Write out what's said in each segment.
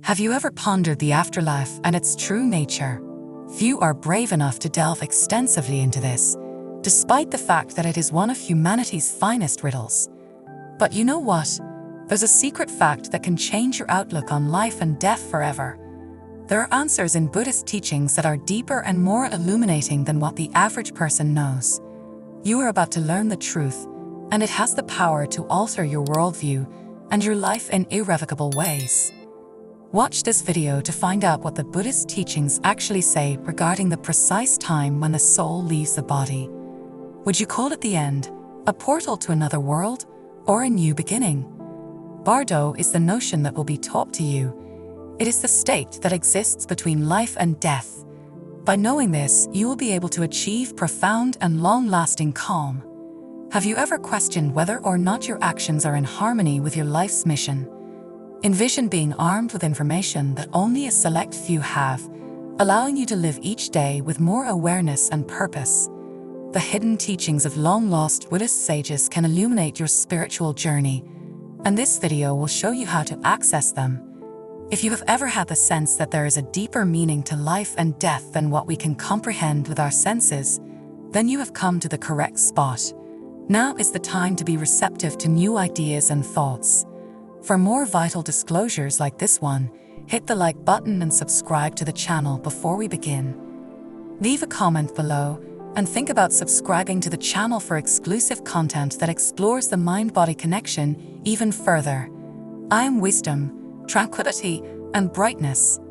Have you ever pondered the afterlife and its true nature? Few are brave enough to delve extensively into this, despite the fact that it is one of humanity's finest riddles. But you know what? There's a secret fact that can change your outlook on life and death forever. There are answers in Buddhist teachings that are deeper and more illuminating than what the average person knows. You are about to learn the truth, and it has the power to alter your worldview and your life in irrevocable ways. Watch this video to find out what the Buddhist teachings actually say regarding the precise time when the soul leaves the body. Would you call it the end, a portal to another world, or a new beginning? Bardo is the notion that will be taught to you. It is the state that exists between life and death. By knowing this, you will be able to achieve profound and long-lasting calm. Have you ever questioned whether or not your actions are in harmony with your life's mission? Envision being armed with information that only a select few have, allowing you to live each day with more awareness and purpose. The hidden teachings of long-lost Buddhist sages can illuminate your spiritual journey, and this video will show you how to access them. If you have ever had the sense that there is a deeper meaning to life and death than what we can comprehend with our senses, then you have come to the correct spot. Now is the time to be receptive to new ideas and thoughts. For more vital disclosures like this one, hit the like button and subscribe to the channel before we begin. Leave a comment below and think about subscribing to the channel for exclusive content that explores the mind-body connection even further. I am wisdom, tranquility, and brightness.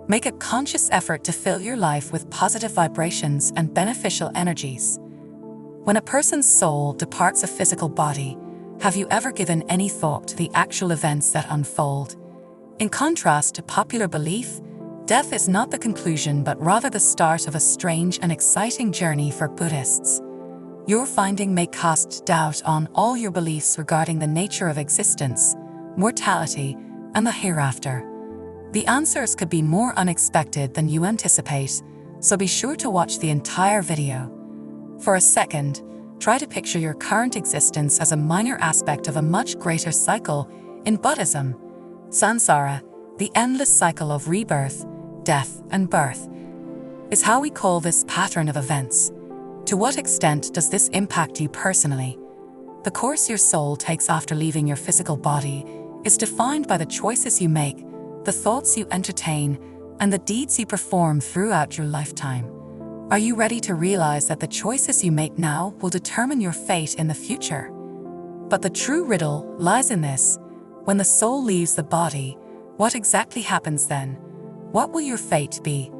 Make a conscious effort to fill your life with positive vibrations and beneficial energies. When a person's soul departs a physical body, have you ever given any thought to the actual events that unfold? In contrast to popular belief, death is not the conclusion but rather the start of a strange and exciting journey for Buddhists. Your finding may cast doubt on all your beliefs regarding the nature of existence, mortality, and the hereafter. The answers could be more unexpected than you anticipate, so be sure to watch the entire video. For a second, try to picture your current existence as a minor aspect of a much greater cycle in Buddhism. Samsara, the endless cycle of rebirth, death, and birth, is how we call this pattern of events. To what extent does this impact you personally? The course your soul takes after leaving your physical body is defined by the choices you make, the thoughts you entertain, and the deeds you perform throughout your lifetime. Are you ready to realize that the choices you make now will determine your fate in the future? But the true riddle lies in this: when the soul leaves the body, what exactly happens then? What will your fate be?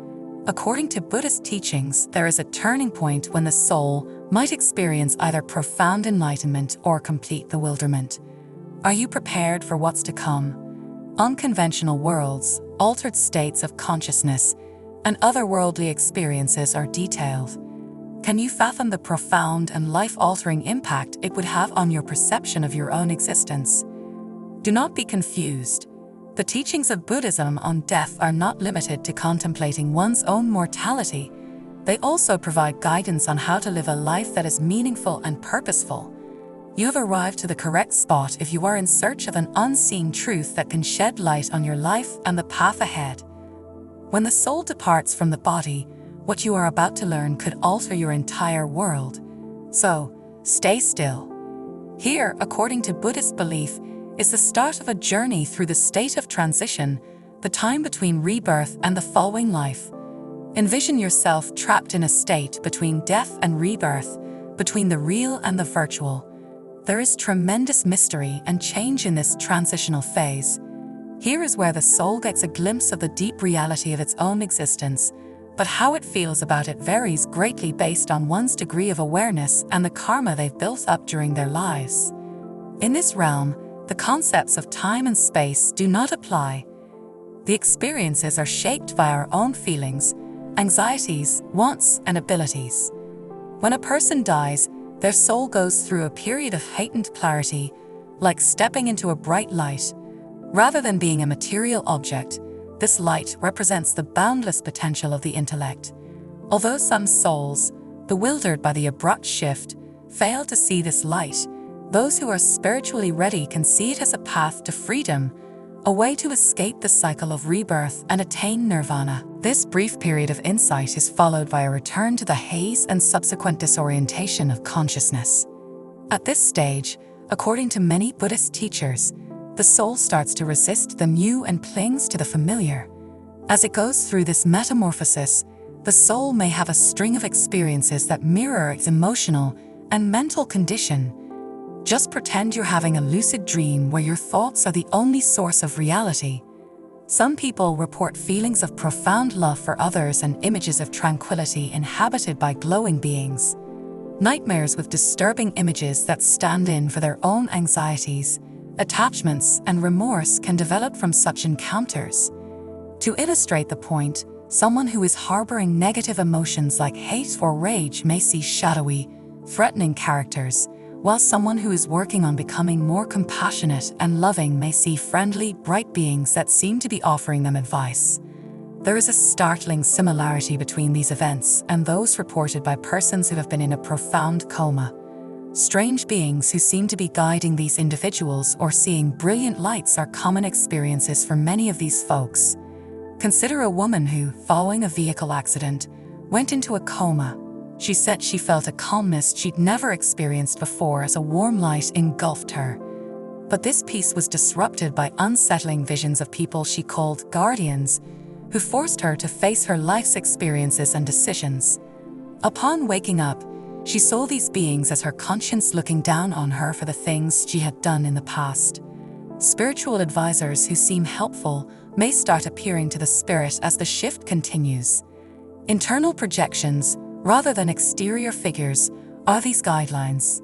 According to Buddhist teachings, there is a turning point when the soul might experience either profound enlightenment or complete bewilderment. Are you prepared for what's to come? Unconventional worlds, altered states of consciousness, and otherworldly experiences are detailed. Can you fathom the profound and life-altering impact it would have on your perception of your own existence? Do not be confused. The teachings of Buddhism on death are not limited to contemplating one's own mortality. They also provide guidance on how to live a life that is meaningful and purposeful. You have arrived to the correct spot if you are in search of an unseen truth that can shed light on your life and the path ahead. When the soul departs from the body, what you are about to learn could alter your entire world. So, stay still. Here, according to Buddhist belief, is the start of a journey through the state of transition, the time between rebirth and the following life. Envision yourself trapped in a state between death and rebirth, between the real and the virtual. There is tremendous mystery and change in this transitional phase. Here is where the soul gets a glimpse of the deep reality of its own existence, but how it feels about it varies greatly based on one's degree of awareness and the karma they've built up during their lives. In this realm, the concepts of time and space do not apply. The experiences are shaped by our own feelings, anxieties, wants, and abilities. When a person dies, their soul goes through a period of heightened clarity, like stepping into a bright light. Rather than being a material object, this light represents the boundless potential of the intellect. Although some souls, bewildered by the abrupt shift, fail to see this light, those who are spiritually ready can see it as a path to freedom, a way to escape the cycle of rebirth and attain nirvana. This brief period of insight is followed by a return to the haze and subsequent disorientation of consciousness. At this stage, according to many Buddhist teachers, the soul starts to resist the new and clings to the familiar. As it goes through this metamorphosis, the soul may have a string of experiences that mirror its emotional and mental condition. Just pretend you're having a lucid dream where your thoughts are the only source of reality. Some people report feelings of profound love for others and images of tranquility inhabited by glowing beings. Nightmares with disturbing images that stand in for their own anxieties, attachments, and remorse can develop from such encounters. To illustrate the point, someone who is harboring negative emotions like hate or rage may see shadowy, threatening characters, while someone who is working on becoming more compassionate and loving may see friendly, bright beings that seem to be offering them advice. There is a startling similarity between these events and those reported by persons who have been in a profound coma. Strange beings who seem to be guiding these individuals or seeing brilliant lights are common experiences for many of these folks. Consider a woman who, following a vehicle accident, went into a coma. She said she felt a calmness she'd never experienced before as a warm light engulfed her. But this peace was disrupted by unsettling visions of people she called guardians, who forced her to face her life's experiences and decisions. Upon waking up, she saw these beings as her conscience looking down on her for the things she had done in the past. Spiritual advisors who seem helpful may start appearing to the spirit as the shift continues. Internal projections, rather than exterior figures, are these guidelines.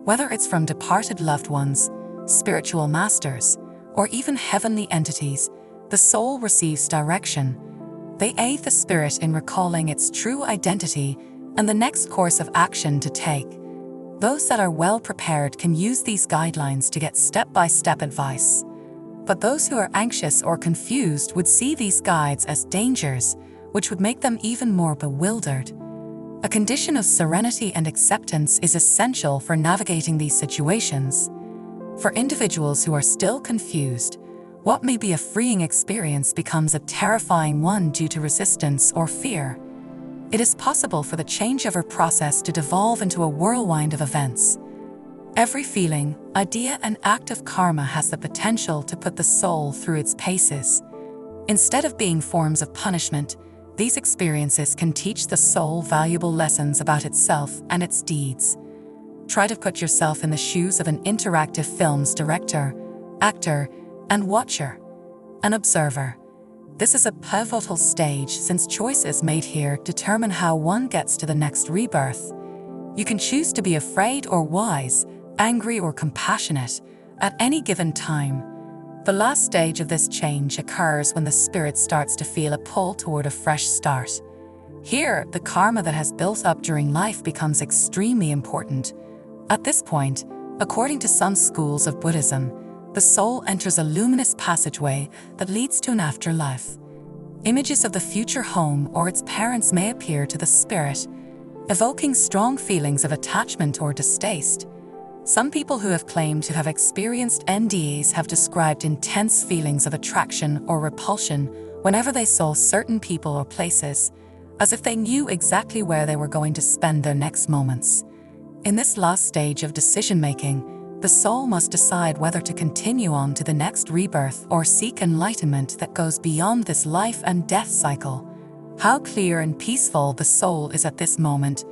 Whether it's from departed loved ones, spiritual masters, or even heavenly entities, the soul receives direction. They aid the spirit in recalling its true identity and the next course of action to take. Those that are well prepared can use these guidelines to get step-by-step advice. But those who are anxious or confused would see these guides as dangers, which would make them even more bewildered. A condition of serenity and acceptance is essential for navigating these situations. For individuals who are still confused, what may be a freeing experience becomes a terrifying one due to resistance or fear. It is possible for the changeover process to devolve into a whirlwind of events. Every feeling, idea, and act of karma has the potential to put the soul through its paces. Instead of being forms of punishment, these experiences can teach the soul valuable lessons about itself and its deeds. Try to put yourself in the shoes of an interactive film's director, actor, and watcher, an observer. This is a pivotal stage since choices made here determine how one gets to the next rebirth. You can choose to be afraid or wise, angry or compassionate, at any given time. The last stage of this change occurs when the spirit starts to feel a pull toward a fresh start. Here, the karma that has built up during life becomes extremely important. At this point, according to some schools of Buddhism, the soul enters a luminous passageway that leads to an afterlife. Images of the future home or its parents may appear to the spirit, evoking strong feelings of attachment or distaste. Some people who have claimed to have experienced NDEs have described intense feelings of attraction or repulsion whenever they saw certain people or places, as if they knew exactly where they were going to spend their next moments. In this last stage of decision-making, the soul must decide whether to continue on to the next rebirth or seek enlightenment that goes beyond this life and death cycle. How clear and peaceful the soul is at this moment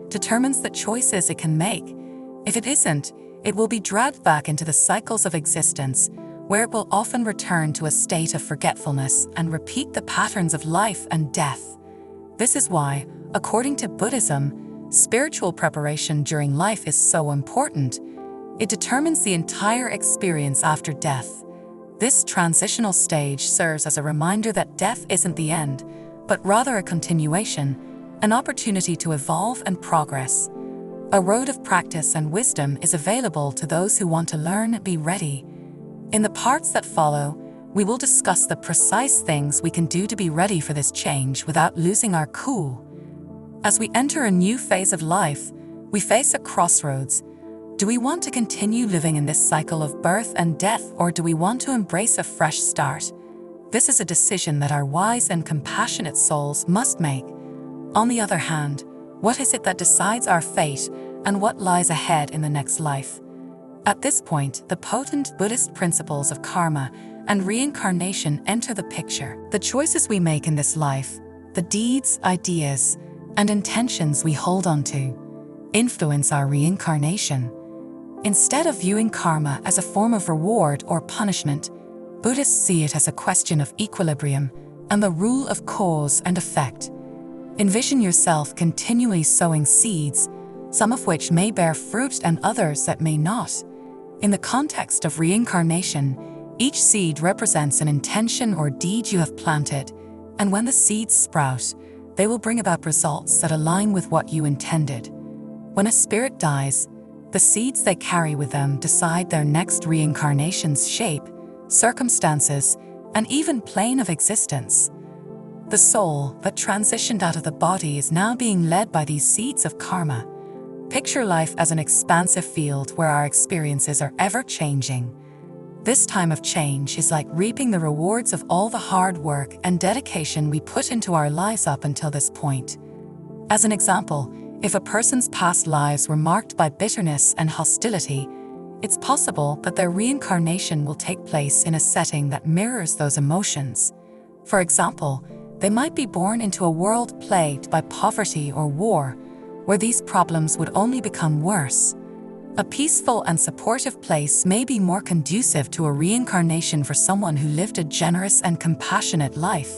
determines the choices it can make. If it isn't, it will be dragged back into the cycles of existence, where it will often return to a state of forgetfulness and repeat the patterns of life and death. This is why, according to Buddhism, spiritual preparation during life is so important. It determines the entire experience after death. This transitional stage serves as a reminder that death isn't the end, but rather a continuation, an opportunity to evolve and progress. A road of practice and wisdom is available to those who want to learn and be ready. In the parts that follow, we will discuss the precise things we can do to be ready for this change without losing our cool. As we enter a new phase of life, we face a crossroads. Do we want to continue living in this cycle of birth and death, or do we want to embrace a fresh start? This is a decision that our wise and compassionate souls must make. On the other hand, what is it that decides our fate, and what lies ahead in the next life? At this point, the potent Buddhist principles of karma and reincarnation enter the picture. The choices we make in this life, the deeds, ideas, and intentions we hold on to, influence our reincarnation. Instead of viewing karma as a form of reward or punishment, Buddhists see it as a question of equilibrium and the rule of cause and effect. Envision yourself continually sowing seeds, some of which may bear fruit and others that may not. In the context of reincarnation, each seed represents an intention or deed you have planted, and when the seeds sprout, they will bring about results that align with what you intended. When a spirit dies, the seeds they carry with them decide their next reincarnation's shape, circumstances, and even plane of existence. The soul that transitioned out of the body is now being led by these seeds of karma. Picture life as an expansive field where our experiences are ever-changing. This time of change is like reaping the rewards of all the hard work and dedication we put into our lives up until this point. As an example, if a person's past lives were marked by bitterness and hostility, it's possible that their reincarnation will take place in a setting that mirrors those emotions. For example, they might be born into a world plagued by poverty or war, where these problems would only become worse. A peaceful and supportive place may be more conducive to a reincarnation for someone who lived a generous and compassionate life.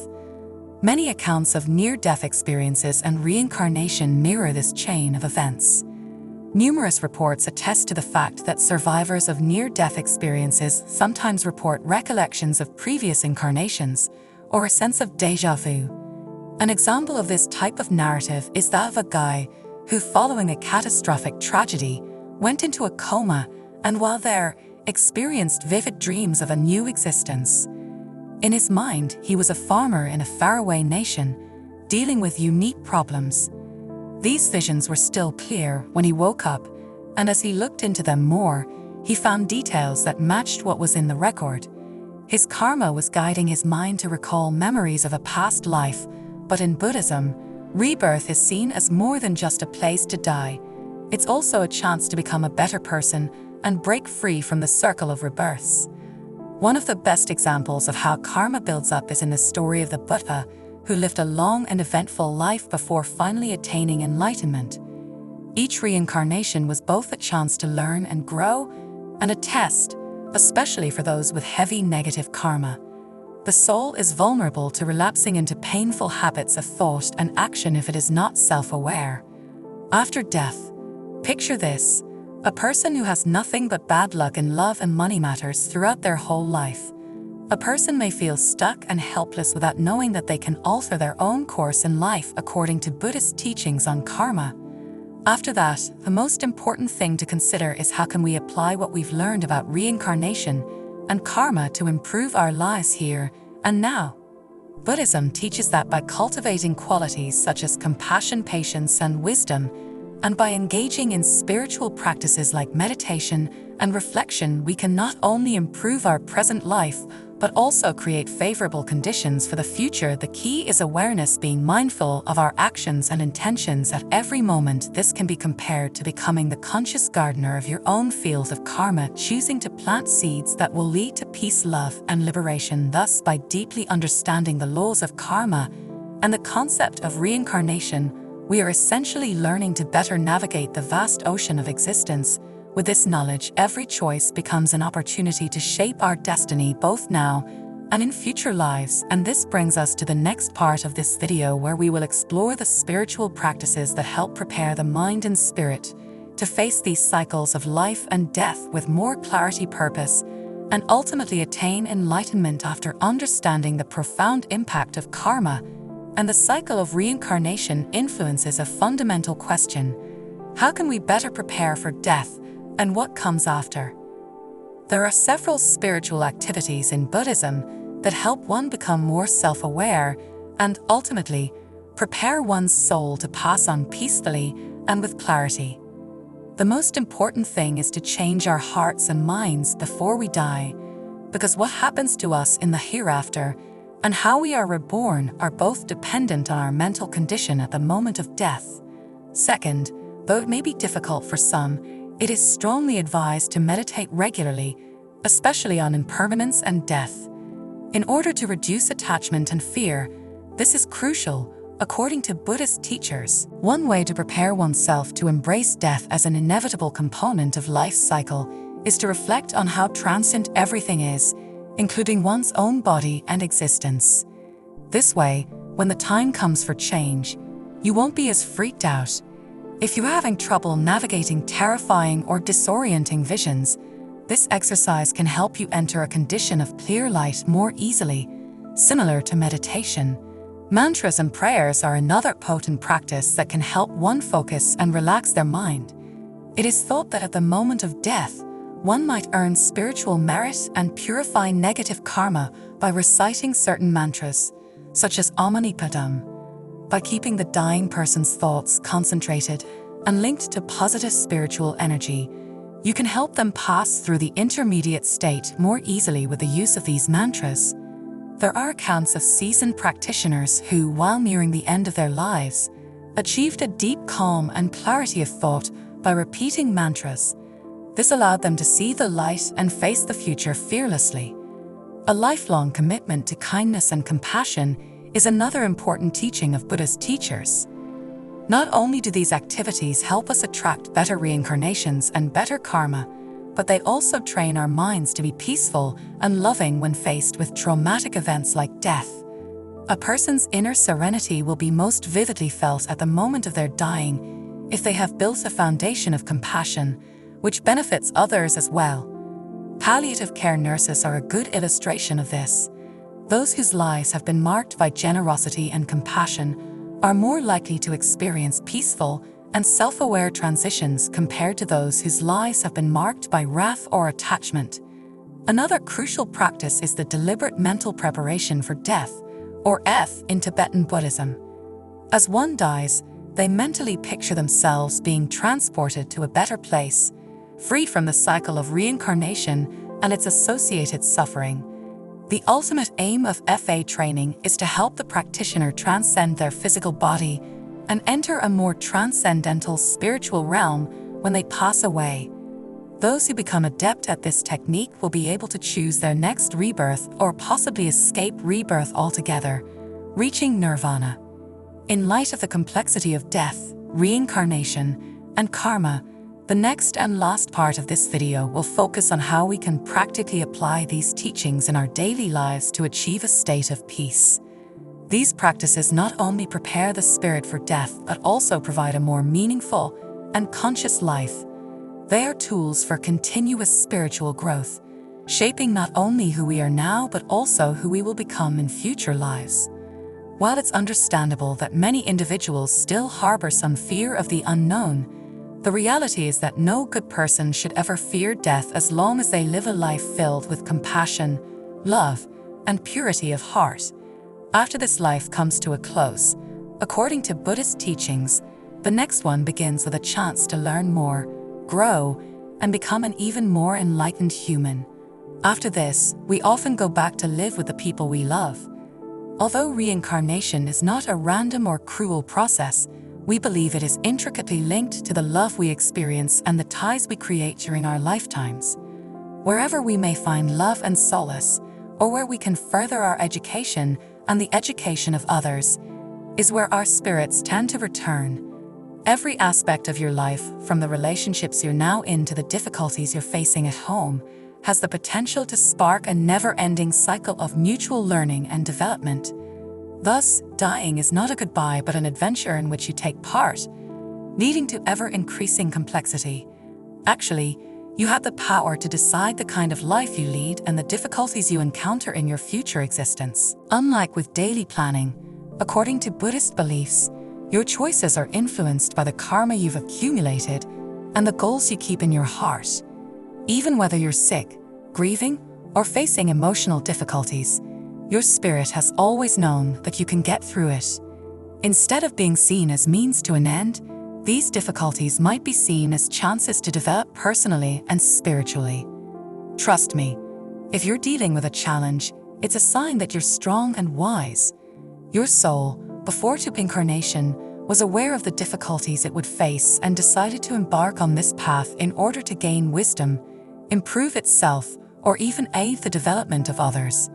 Many accounts of near-death experiences and reincarnation mirror this chain of events. Numerous reports attest to the fact that survivors of near-death experiences sometimes report recollections of previous incarnations or a sense of déjà vu. An example of this type of narrative is that of a guy who, following a catastrophic tragedy, went into a coma and while there, experienced vivid dreams of a new existence. In his mind, he was a farmer in a faraway nation, dealing with unique problems. These visions were still clear when he woke up, and as he looked into them more, he found details that matched what was in the record. His karma was guiding his mind to recall memories of a past life, but in Buddhism, rebirth is seen as more than just a place to die. It's also a chance to become a better person and break free from the circle of rebirths. One of the best examples of how karma builds up is in the story of the Buddha, who lived a long and eventful life before finally attaining enlightenment. Each reincarnation was both a chance to learn and grow, and a test, especially for those with heavy negative karma. The soul is vulnerable to relapsing into painful habits of thought and action if it is not self-aware. After death, picture this: a person who has nothing but bad luck in love and money matters throughout their whole life. A person may feel stuck and helpless without knowing that they can alter their own course in life according to Buddhist teachings on karma. After that, the most important thing to consider is how can we apply what we've learned about reincarnation and karma to improve our lives here and now. Buddhism teaches that by cultivating qualities such as compassion, patience, and wisdom, and by engaging in spiritual practices like meditation and reflection, we can not only improve our present life, but also create favorable conditions for the future. The key is awareness, being mindful of our actions and intentions at every moment. This can be compared to becoming the conscious gardener of your own field of karma, choosing to plant seeds that will lead to peace, love, and liberation. Thus, by deeply understanding the laws of karma and the concept of reincarnation, we are essentially learning to better navigate the vast ocean of existence. With this knowledge, every choice becomes an opportunity to shape our destiny both now and in future lives. And this brings us to the next part of this video, where we will explore the spiritual practices that help prepare the mind and spirit to face these cycles of life and death with more clarity, purpose, and ultimately attain enlightenment. After understanding the profound impact of karma and the cycle of reincarnation influences a fundamental question: how can we better prepare for death and what comes after? There are several spiritual activities in Buddhism that help one become more self-aware and ultimately prepare one's soul to pass on peacefully and with clarity. The most important thing is to change our hearts and minds before we die, because what happens to us in the hereafter and how we are reborn are both dependent on our mental condition at the moment of death. Second, though it may be difficult for some, it is strongly advised to meditate regularly, especially on impermanence and death. In order to reduce attachment and fear, this is crucial, according to Buddhist teachers. One way to prepare oneself to embrace death as an inevitable component of life's cycle is to reflect on how transient everything is, including one's own body and existence. This way, when the time comes for change, you won't be as freaked out. If you're having trouble navigating terrifying or disorienting visions, this exercise can help you enter a condition of clear light more easily, similar to meditation. Mantras and prayers are another potent practice that can help one focus and relax their mind. It is thought that at the moment of death, one might earn spiritual merit and purify negative karma by reciting certain mantras, such as Om Mani Padme. By keeping the dying person's thoughts concentrated and linked to positive spiritual energy, you can help them pass through the intermediate state more easily with the use of these mantras. There are accounts of seasoned practitioners who, while nearing the end of their lives, achieved a deep calm and clarity of thought by repeating mantras. This allowed them to see the light and face the future fearlessly. A lifelong commitment to kindness and compassion is another important teaching of Buddhist teachers. Not only do these activities help us attract better reincarnations and better karma, but they also train our minds to be peaceful and loving when faced with traumatic events like death. A person's inner serenity will be most vividly felt at the moment of their dying if they have built a foundation of compassion, which benefits others as well. Palliative care nurses are a good illustration of this. Those whose lives have been marked by generosity and compassion are more likely to experience peaceful and self-aware transitions compared to those whose lives have been marked by wrath or attachment. Another crucial practice is the deliberate mental preparation for death, or F in Tibetan Buddhism. As one dies, they mentally picture themselves being transported to a better place, freed from the cycle of reincarnation and its associated suffering. The ultimate aim of FA training is to help the practitioner transcend their physical body and enter a more transcendental spiritual realm when they pass away. Those who become adept at this technique will be able to choose their next rebirth or possibly escape rebirth altogether, reaching nirvana. In light of the complexity of death, reincarnation, and karma, the next and last part of this video will focus on how we can practically apply these teachings in our daily lives to achieve a state of peace. These practices not only prepare the spirit for death, but also provide a more meaningful and conscious life. They are tools for continuous spiritual growth, shaping not only who we are now, but also who we will become in future lives. While it's understandable that many individuals still harbor some fear of the unknown, the reality is that no good person should ever fear death as long as they live a life filled with compassion, love, and purity of heart. After this life comes to a close, according to Buddhist teachings, the next one begins with a chance to learn more, grow, and become an even more enlightened human. After this, we often go back to live with the people we love. Although reincarnation is not a random or cruel process, we believe it is intricately linked to the love we experience and the ties we create during our lifetimes. Wherever we may find love and solace, or where we can further our education and the education of others, is where our spirits tend to return. Every aspect of your life, from the relationships you're now in to the difficulties you're facing at home, has the potential to spark a never-ending cycle of mutual learning and development. Thus, dying is not a goodbye but an adventure in which you take part, leading to ever-increasing complexity. Actually, you have the power to decide the kind of life you lead and the difficulties you encounter in your future existence. Unlike with daily planning, according to Buddhist beliefs, your choices are influenced by the karma you've accumulated and the goals you keep in your heart. Even whether you're sick, grieving, or facing emotional difficulties, your spirit has always known that you can get through it. Instead of being seen as means to an end, These difficulties might be seen as chances to develop personally and spiritually. Trust me, if you're dealing with a challenge, it's a sign that you're strong and wise. Your soul, before your incarnation, was aware of the difficulties it would face and decided to embark on this path in order to gain wisdom, improve itself, or even aid the development of others.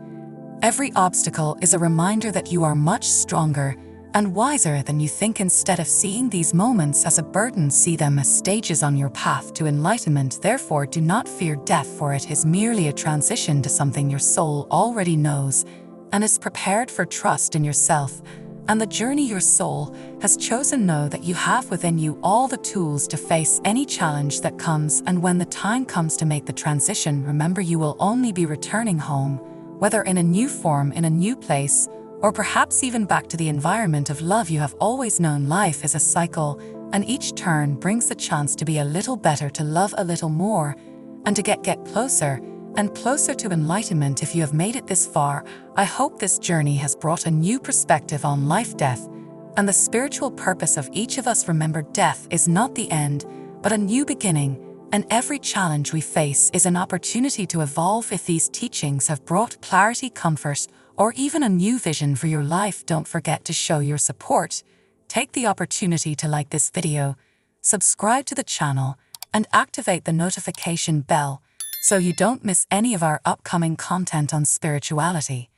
Every obstacle is a reminder that you are much stronger and wiser than you think. Instead of seeing these moments as a burden, see them as stages on your path to enlightenment. Therefore, do not fear death, for it is merely a transition to something your soul already knows and is prepared for. Trust in yourself and the journey your soul has chosen. Know that you have within you all the tools to face any challenge that comes, and when the time comes to make the transition, remember you will only be returning home, whether in a new form, in a new place, or perhaps even back to the environment of love you have always known. Life is a cycle, and each turn brings the chance to be a little better, to love a little more, and to get closer and closer to enlightenment. If you have made it this far, I hope this journey has brought a new perspective on life, death, and the spiritual purpose of each of us. Remember, death is not the end, but a new beginning, and every challenge we face is an opportunity to evolve. If these teachings have brought clarity, comfort, or even a new vision for your life, don't forget to show your support. Take the opportunity to like this video, subscribe to the channel, and activate the notification bell so you don't miss any of our upcoming content on spirituality.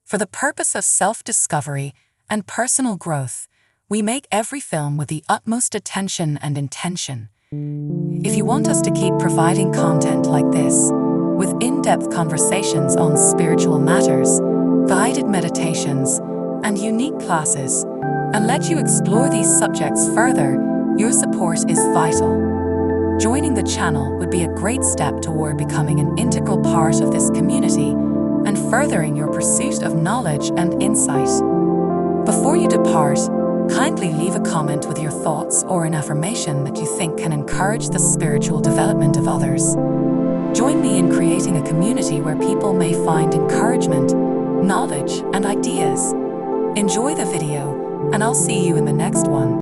For the purpose of self-discovery and personal growth, we make every film with the utmost attention and intention. If you want us to keep providing content like this, with in-depth conversations on spiritual matters, guided meditations, and unique classes, and let you explore these subjects further, your support is vital. Joining the channel would be a great step toward becoming an integral part of this community and furthering your pursuit of knowledge and insight. Before you depart, kindly leave a comment with your thoughts or an affirmation that you think can encourage the spiritual development of others. Join me in creating a community where people may find encouragement, knowledge, and ideas. Enjoy the video, and I'll see you in the next one.